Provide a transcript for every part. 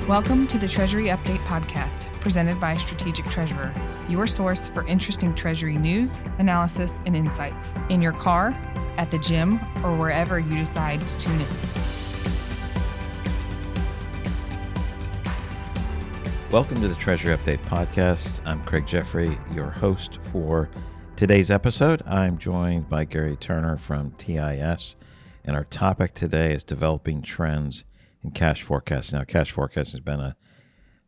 Welcome to the Treasury Update podcast, presented by Strategic Treasurer, your source for interesting Treasury news, analysis, and insights in your car, at the gym, or wherever you decide to tune in. Welcome to the Treasury Update podcast. I'm Craig Jeffrey, your host for today's episode. I'm joined by Gary Turner from TIS, and our topic today is developing trends in cash forecasting. Now, cash forecasting has been a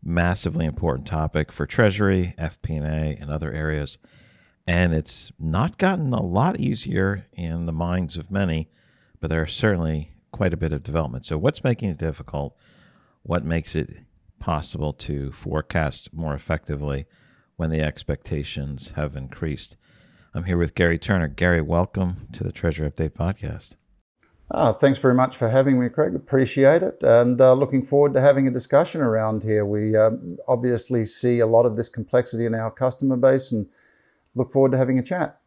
massively important topic for Treasury, FP&A, and other areas, and it's not gotten a lot easier in the minds of many, but there are certainly quite a bit of development. So what's making it difficult? What makes it possible to forecast more effectively when the expectations have increased? I'm here with Gary Turner. Gary, welcome to the Treasury Update podcast. Thanks very much for having me, Craig. Appreciate it. And looking forward to having a discussion around here. We obviously see a lot of this complexity in our customer base and look forward to having a chat.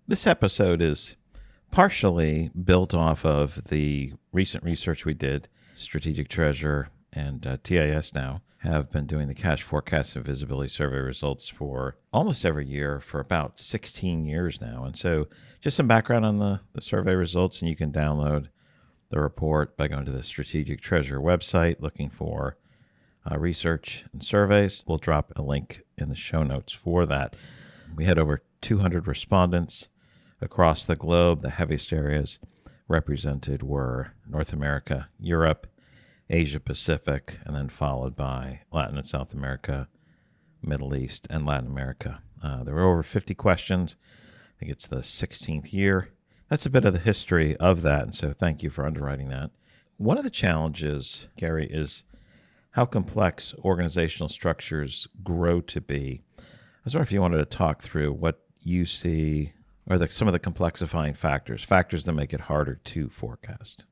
This episode is partially built off of the recent research we did. Strategic Treasurer and TIS now have been doing the cash forecast and visibility survey results for almost every year for about 16 years now. And so just some background on the survey results, and you can download the report by going to the Strategic Treasurer website, looking for research and surveys. We'll drop a link in the show notes for that. We had over 200 respondents across the globe. The heaviest areas represented were North America, Europe, Asia Pacific, and then followed by Latin and South America, Middle East, and Latin America. There were over 50 questions. I think it's the 16th year. That's a bit of the history of that, and so thank you for underwriting that. One of the challenges, Gary, is how complex organizational structures grow to be. I was wondering if you wanted to talk through what you see are some of the complexifying factors that make it harder to forecast.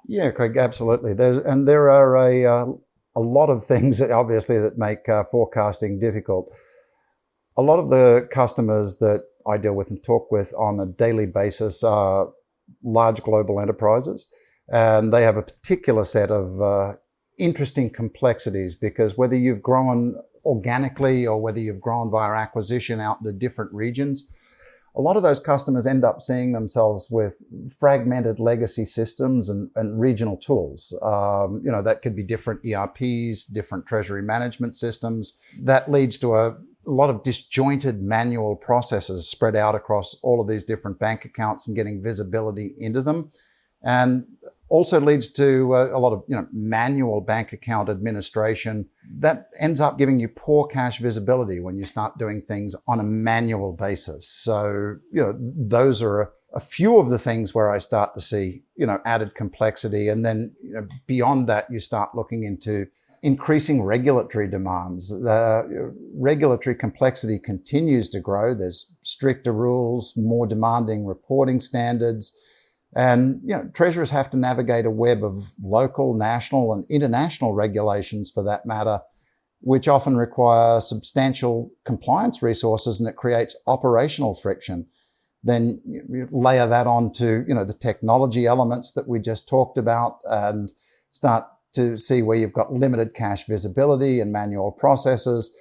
Yeah, Craig, absolutely. There are a lot of things obviously that make forecasting difficult. A lot of the customers that I deal with and talk with on a daily basis are large global enterprises, and they have a particular set of interesting complexities because whether you've grown organically or whether you've grown via acquisition out into different regions, a lot of those customers end up seeing themselves with fragmented legacy systems and regional tools. That could be different ERPs, different treasury management systems. That leads to a lot of disjointed manual processes spread out across all of these different bank accounts and getting visibility into them. And also leads to a lot of manual bank account administration that ends up giving you poor cash visibility when you start doing things on a manual basis. So those are a few of the things where I start to see added complexity, and then beyond that you start looking into increasing regulatory demands. The regulatory complexity continues to grow. There's stricter rules, more demanding reporting standards. And treasurers have to navigate a web of local, national, and international regulations, for that matter, which often require substantial compliance resources, and it creates operational friction. Then you layer that onto the technology elements that we just talked about, and start to see where you've got limited cash visibility and manual processes.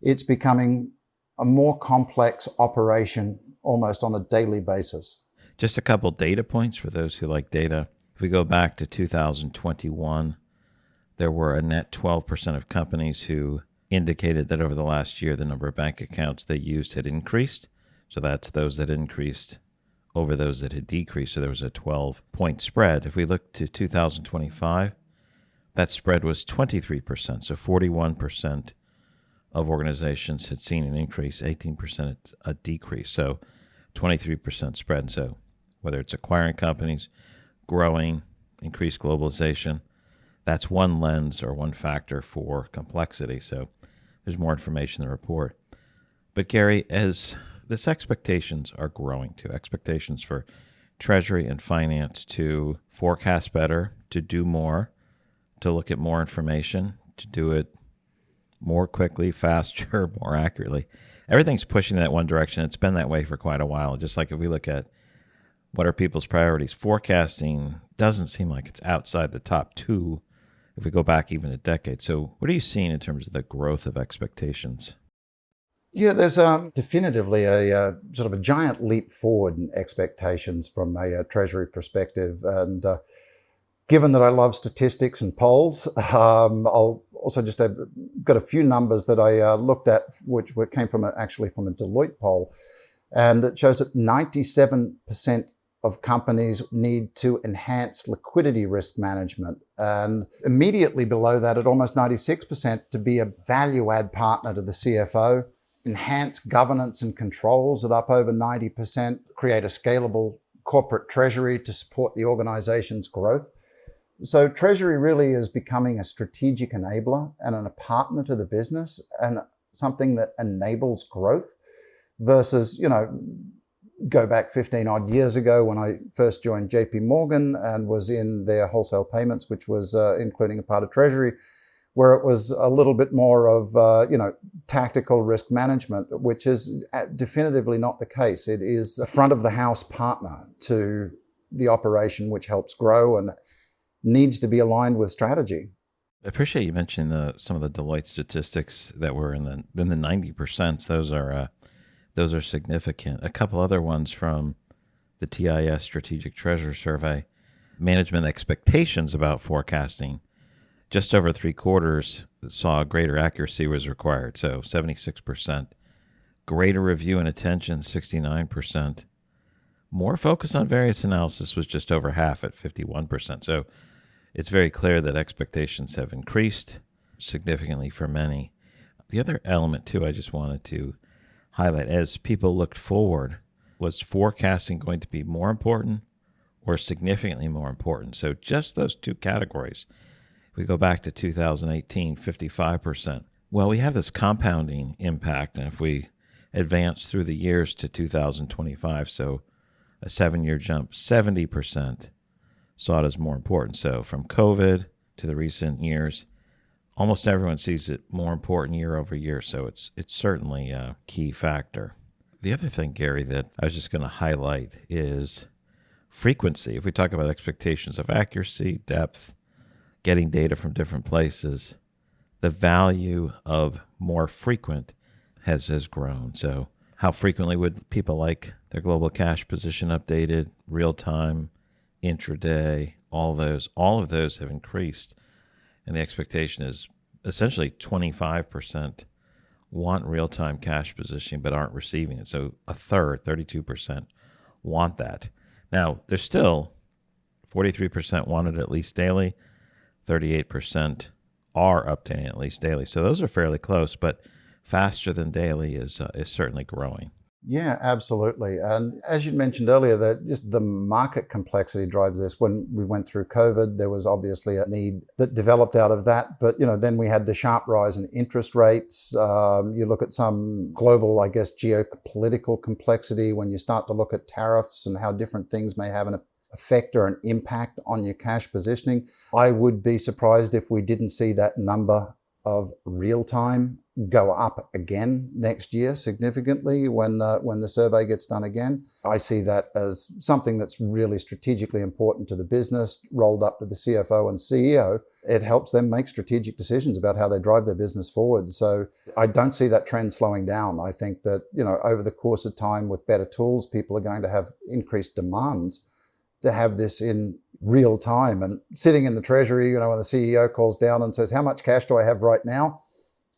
It's becoming a more complex operation almost on a daily basis. Just a couple data points for those who like data. If we go back to 2021, there were a net 12% of companies who indicated that over the last year, the number of bank accounts they used had increased. So that's those that increased over those that had decreased. So there was a 12-point spread. If we look to 2025, that spread was 23%. So 41% of organizations had seen an increase, 18% a decrease. So 23% spread. So whether it's acquiring companies, growing, increased globalization, that's one lens or one factor for complexity. So there's more information in the report. But Gary, as this expectations are growing to expectations for Treasury and finance to forecast better, to do more, to look at more information, to do it more quickly, faster, more accurately. Everything's pushing in that one direction. It's been that way for quite a while. Just like if we look at what are people's priorities, forecasting doesn't seem like it's outside the top two if we go back even a decade. So what are you seeing in terms of the growth of expectations? Yeah, there's definitively a sort of a giant leap forward in expectations from a treasury perspective. And given that I love statistics and polls, I'll also just have got a few numbers that I looked at, which came from actually from a Deloitte poll. And it shows that 97% of companies need to enhance liquidity risk management. And immediately below that, at almost 96%, to be a value add partner to the CFO, enhance governance and controls at up over 90%, create a scalable corporate treasury to support the organization's growth. So treasury really is becoming a strategic enabler and a partner to the business and something that enables growth versus, go back 15 odd years ago when I first joined JP Morgan and was in their wholesale payments, which was including a part of treasury, where it was a little bit more of, tactical risk management, which is definitively not the case. It is a front of the house partner to the operation, which helps grow and needs to be aligned with strategy. I appreciate you mentioning some of the Deloitte statistics that were in the 90%. Those are significant. A couple other ones from the TIS Strategic Treasurer Survey. Management expectations about forecasting. Just over 3/4 saw greater accuracy was required, so 76%. Greater review and attention, 69%. More focus on variance analysis was just over half at 51%. So it's very clear that expectations have increased significantly for many. The other element, too, I just wanted to highlight as people looked forward, was forecasting going to be more important or significantly more important? So just those two categories. If we go back to 2018, 55%. Well, we have this compounding impact, and if we advance through the years to 2025, so a 7-year jump, 70% saw it as more important. So from COVID to the recent years, almost everyone sees it more important year over year. So it's certainly a key factor. The other thing, Gary, that I was just going to highlight is frequency. If we talk about expectations of accuracy, depth, getting data from different places, the value of more frequent has grown. So how frequently would people like their global cash position updated, real time, intraday, all of those have increased. And the expectation is essentially 25% want real-time cash positioning but aren't receiving it. So a third, 32%, want that. Now, there's still 43% want it at least daily, 38% are updating at least daily. So those are fairly close, but faster than daily is certainly growing. Yeah, absolutely. And as you mentioned earlier, that just the market complexity drives this. When we went through COVID, there was obviously a need that developed out of that. But, then we had the sharp rise in interest rates. You look at some global, geopolitical complexity when you start to look at tariffs and how different things may have an effect or an impact on your cash positioning. I would be surprised if we didn't see that number of real time go up again next year significantly when the survey gets done again. I see that as something that's really strategically important to the business, rolled up to the CFO and CEO. It helps them make strategic decisions about how they drive their business forward. So I don't see that trend slowing down. I think that, over the course of time with better tools, people are going to have increased demands to have this in real time. And sitting in the treasury, when the CEO calls down and says, how much cash do I have right now?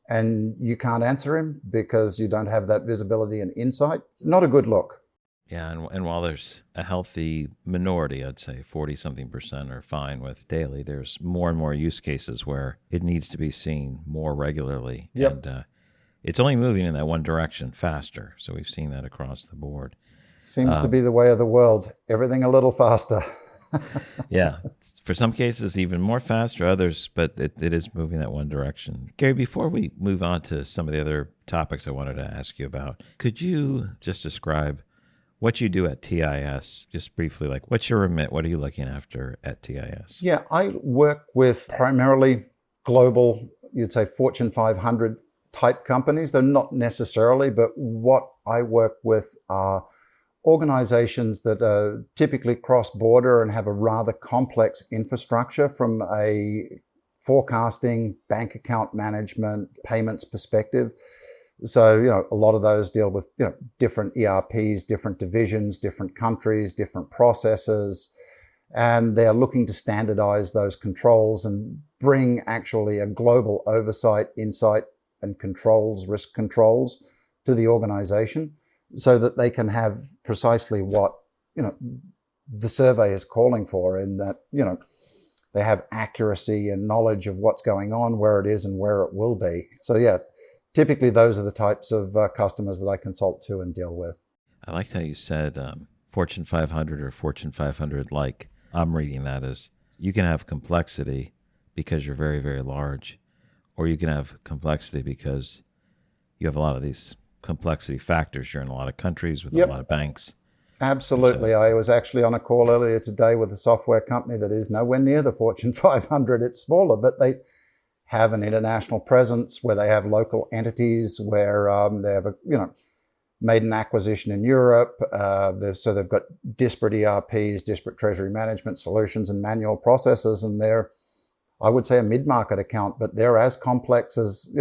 And you can't answer him because you don't have that visibility and insight. Not a good look. Yeah, and while there's a healthy minority, I'd say 40-something% are fine with daily, there's more and more use cases where it needs to be seen more regularly. Yep. And it's only moving in that one direction faster. So we've seen that across the board. Seems to be the way of the world. Everything a little faster. Yeah. For some cases, even more faster, others, but it is moving that one direction. Gary, before we move on to some of the other topics I wanted to ask you about, could you just describe what you do at TIS, just briefly, like what's your remit? What are you looking after at TIS? Yeah, I work with primarily global, you'd say Fortune 500 type companies. They're not necessarily, but what I work with are organizations that are typically cross-border and have a rather complex infrastructure from a forecasting, bank account management, payments perspective. So, a lot of those deal with, different ERPs, different divisions, different countries, different processes, and they're looking to standardize those controls and bring actually a global oversight, insight, and controls, risk controls to the organization so that they can have precisely what, the survey is calling for, in that, they have accuracy and knowledge of what's going on, where it is and where it will be. So yeah, typically those are the types of customers that I consult to and deal with. I liked how you said Fortune 500 or Fortune 500 like. I'm reading that as you can have complexity because you're very, very large, or you can have complexity because you have a lot of these complexity factors. You're in a lot of countries with a lot of banks. Absolutely. So, I was actually on a call earlier today with a software company that is nowhere near the Fortune 500. It's smaller, but they have an international presence where they have local entities where they have made an acquisition in Europe. So they've got disparate ERPs, disparate treasury management solutions and manual processes. And they're, I would say, a mid-market account, but they're as complex as,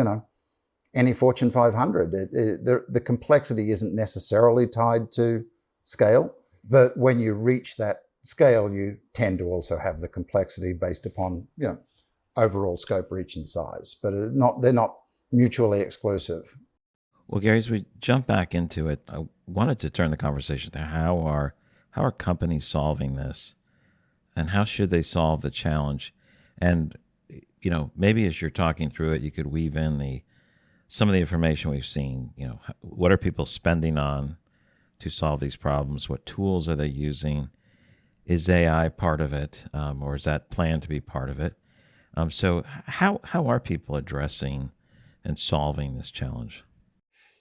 any Fortune 500. The complexity isn't necessarily tied to scale, but when you reach that scale, you tend to also have the complexity based upon, overall scope, reach, and size. But they're not mutually exclusive. Well, Gary, as we jump back into it, I wanted to turn the conversation to how are companies solving this, and how should they solve the challenge? And maybe as you're talking through it, you could weave in some of the information we've seen. What are people spending on to solve these problems? What tools are they using? Is AI part of it, or is that planned to be part of it? So how are people addressing and solving this challenge?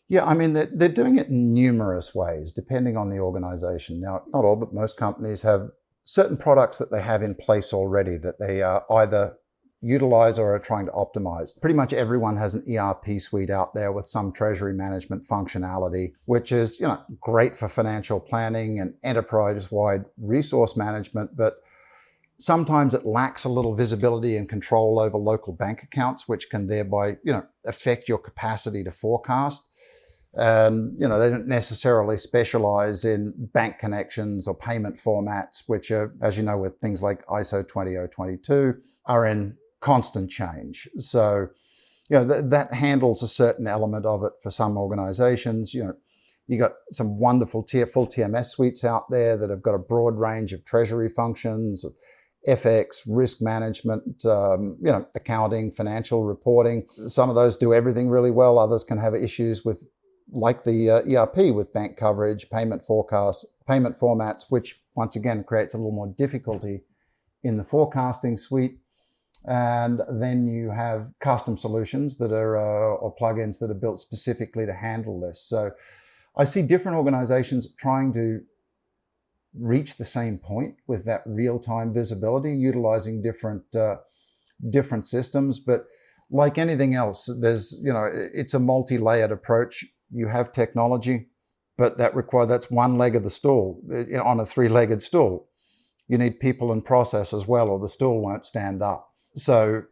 Yeah, I mean, they're doing it in numerous ways, depending on the organization. Now, not all, but most companies have certain products that they have in place already that they either utilize or are trying to optimize. Pretty much everyone has an ERP suite out there with some treasury management functionality, which is, great for financial planning and enterprise-wide resource management, but sometimes it lacks a little visibility and control over local bank accounts, which can thereby, affect your capacity to forecast. And, they don't necessarily specialize in bank connections or payment formats, which are, as you know, with things like ISO 20022, are in constant change. So, that handles a certain element of it for some organizations. You got some wonderful full TMS suites out there that have got a broad range of treasury functions, FX, risk management, accounting, financial reporting. Some of those do everything really well. Others can have issues with, like the ERP, with bank coverage, payment forecasts, payment formats, which once again creates a little more difficulty in the forecasting suite. And then you have custom solutions that are, or plugins that are built specifically to handle this. So I see different organizations trying to reach the same point with that real-time visibility, utilizing different systems. But like anything else, there's, it's a multi-layered approach. You have technology, but that's one leg of the stool. On a three-legged stool, you need people and process as well, or the stool won't stand up. So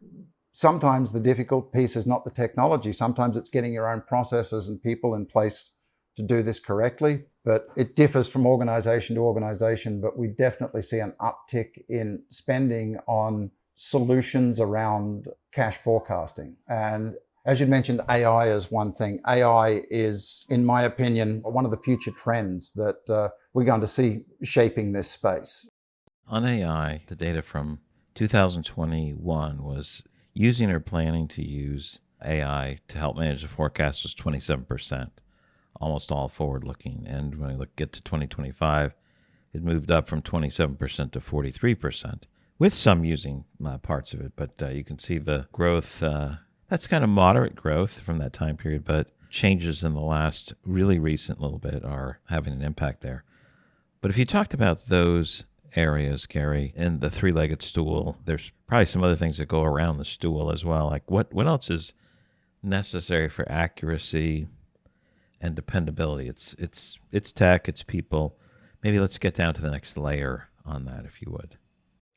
sometimes the difficult piece is not the technology. Sometimes it's getting your own processes and people in place to do this correctly. But it differs from organization to organization. But we definitely see an uptick in spending on solutions around cash forecasting. And as you mentioned, AI is one thing. AI is, in my opinion, one of the future trends that we're going to see shaping this space. On AI, the data from 2021 was using or planning to use AI to help manage the forecast was 27%, almost all forward-looking. And when we get to 2025, it moved up from 27% to 43%, with some using parts of it. But you can see the growth. That's kind of moderate growth from that time period, but changes in the last really recent little bit are having an impact there. But if you talked about those areas, Gary, in the three-legged stool, there's probably some other things that go around the stool as well. Like what else is necessary for accuracy and dependability? It's tech, it's people. Maybe let's get down to the next layer on that, if you would.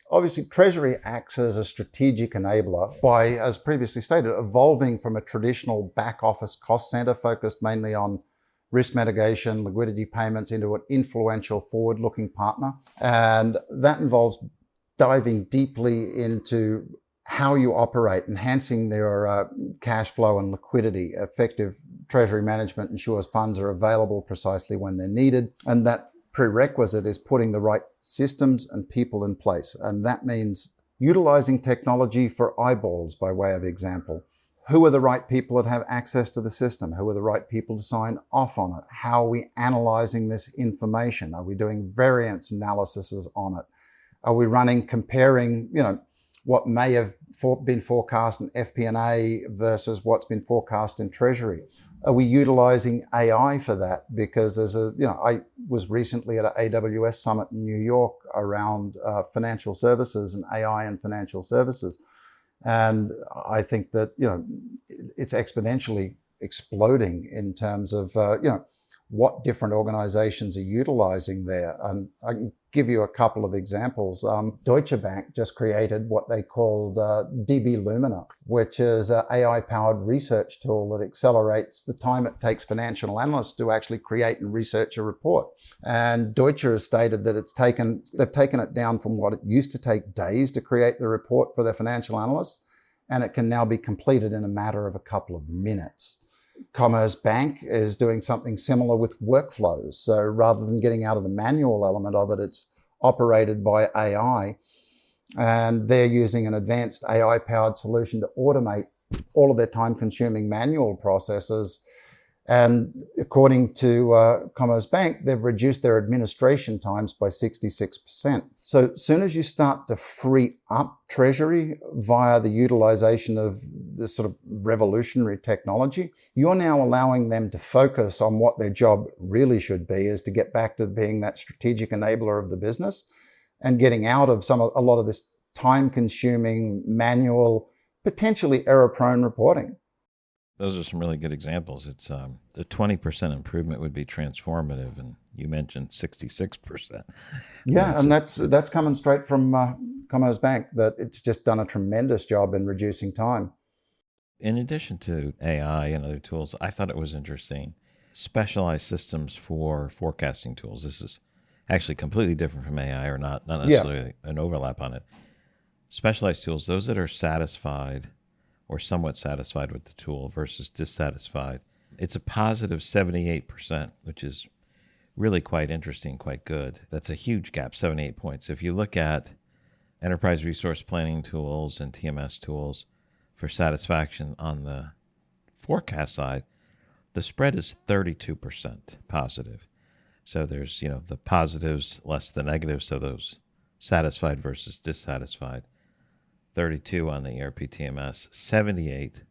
Obviously, treasury acts as a strategic enabler by, as previously stated, evolving from a traditional back office cost center focused mainly on risk mitigation, liquidity payments, into an influential forward-looking partner. And that involves diving deeply into how you operate, enhancing their cash flow and liquidity. Effective treasury management ensures funds are available precisely when they're needed, and that prerequisite is putting the right systems and people in place. And that means utilizing technology for eyeballs, by way of example. Who are the right people that have access to the system? Who are the right people to sign off on it? How are we analyzing this information? Are we doing variance analyses on it? Are we comparing, what may have been forecast in FP&A versus what's been forecast in Treasury? Are we utilizing AI for that? Because I was recently at an AWS summit in New York around financial services and AI and financial services. And I think that, it's exponentially exploding in terms of, what different organizations are utilizing there. And I can give you a couple of examples. Deutsche Bank just created what they called DB Lumina, which is an AI-powered research tool that accelerates the time it takes financial analysts to actually create and research a report. And Deutsche has stated that they've taken it down from what it used to take days to create the report for their financial analysts, and it can now be completed in a matter of a couple of minutes. Commerce Bank is doing something similar with workflows. So rather than getting out of the manual element of it, it's operated by AI. And they're using an advanced AI-powered solution to automate all of their time-consuming manual processes. And according to Commerce Bank, they've reduced their administration times by 66%. So as soon as you start to free up Treasury via the utilization of this sort of revolutionary technology, you're now allowing them to focus on what their job really should be, is to get back to being that strategic enabler of the business and getting out of a lot of this time-consuming, manual, potentially error-prone reporting. Those are some really good examples. It's the 20% improvement would be transformative, and you mentioned 66%. Yeah, and that's coming straight from Commerce Bank, that it's just done a tremendous job in reducing time. In addition to AI and other tools, I thought it was interesting. Specialized systems for forecasting tools. This is actually completely different from AI, or not necessarily an overlap on it. Specialized tools, those that are satisfied or somewhat satisfied with the tool versus dissatisfied. It's a positive 78%, which is really quite interesting, quite good. That's a huge gap, 78 points. If you look at enterprise resource planning tools and TMS tools for satisfaction on the forecast side, the spread is 32% positive. So there's, the positives less the negatives, so those satisfied versus dissatisfied. 32 on the ERP TMS, 78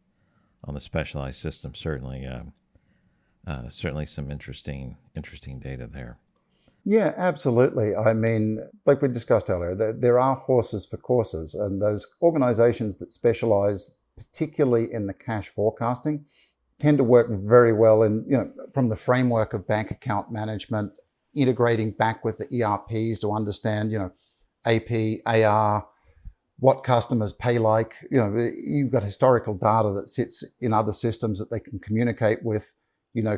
on the specialized system. Certainly some interesting data there. Yeah, absolutely. I mean, like we discussed earlier, there are horses for courses, and those organizations that specialize particularly in the cash forecasting tend to work very well in, from the framework of bank account management, integrating back with the ERPs to understand, AP, AR, what customers pay like. You've got historical data that sits in other systems that they can communicate with.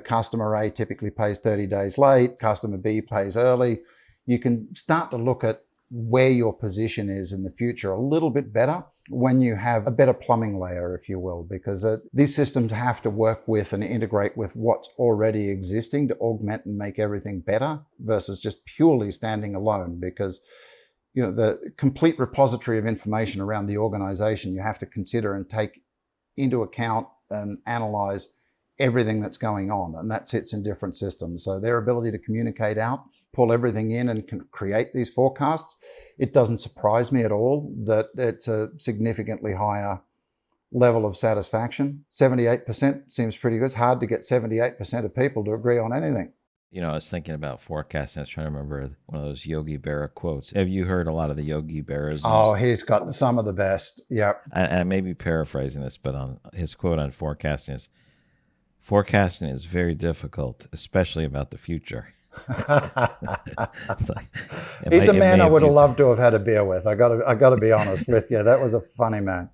Customer A typically pays 30 days late, customer B pays early. You can start to look at where your position is in the future a little bit better when you have a better plumbing layer, if you will, because these systems have to work with and integrate with what's already existing to augment and make everything better versus just purely standing alone. Because the complete repository of information around the organization, you have to consider and take into account and analyze everything that's going on. And that sits in different systems. So their ability to communicate out, pull everything in and can create these forecasts, it doesn't surprise me at all that it's a significantly higher level of satisfaction. 78% seems pretty good. It's hard to get 78% of people to agree on anything. I was thinking about forecasting. I was trying to remember one of those Yogi Berra quotes. Have you heard a lot of the Yogi Berras? Oh, he's got some of the best. Yep. I may be paraphrasing this, but on his quote on forecasting is very difficult, especially about the future. It's like, He's a man I would have used- loved to have had a beer with. I got to be honest with you. That was a funny man.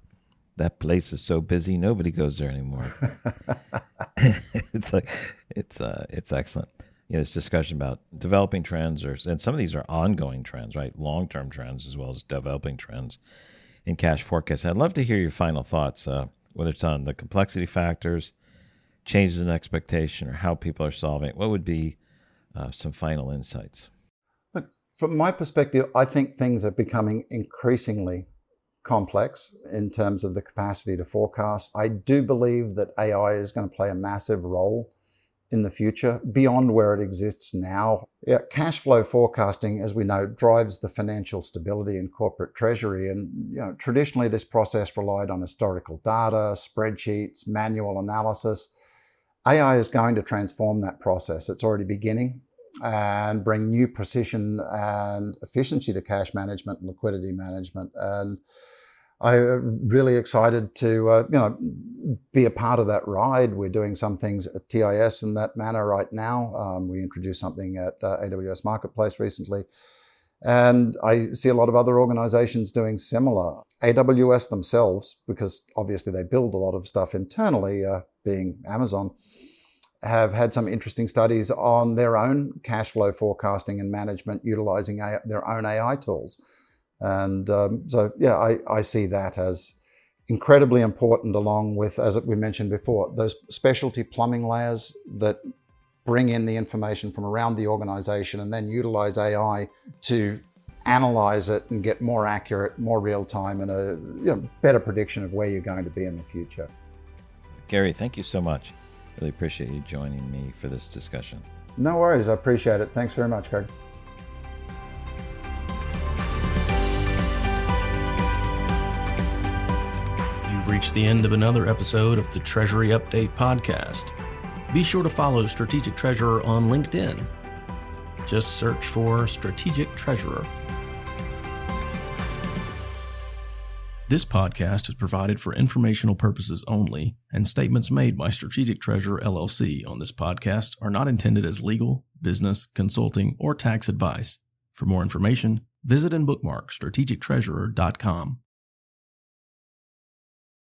That place is so busy, nobody goes there anymore. It's like it's excellent. It's discussion about developing trends, and some of these are ongoing trends, right? Long-term trends as well as developing trends in cash forecasting. I'd love to hear your final thoughts, whether it's on the complexity factors, changes in expectation, or how people are solving it. What would be some final insights? But from my perspective, I think things are becoming increasingly complex in terms of the capacity to forecast. I do believe that AI is going to play a massive role in the future beyond where it exists now. Cash flow forecasting, as we know, drives the financial stability in corporate treasury. And traditionally, this process relied on historical data, spreadsheets, manual analysis. AI is going to transform that process. It's already beginning, and bring new precision and efficiency to cash management and liquidity management. And I'm really excited to be a part of that ride. We're doing some things at TIS in that manner right now. We introduced something at AWS Marketplace recently. And I see a lot of other organizations doing similar. AWS themselves, because obviously they build a lot of stuff internally, being Amazon, have had some interesting studies on their own cash flow forecasting and management utilizing their own AI tools. And I see that as incredibly important, along with, as we mentioned before, those specialty plumbing layers that bring in the information from around the organization and then utilize AI to analyze it and get more accurate, more real time, and a better prediction of where you're going to be in the future. Gary, thank you so much. Really appreciate you joining me for this discussion. No worries. I appreciate it. Thanks very much, Craig. You've reached the end of another episode of the Treasury Update podcast. Be sure to follow Strategic Treasurer on LinkedIn. Just search for Strategic Treasurer. This podcast is provided for informational purposes only, and statements made by Strategic Treasurer LLC on this podcast are not intended as legal, business, consulting, or tax advice. For more information, visit and bookmark strategictreasurer.com.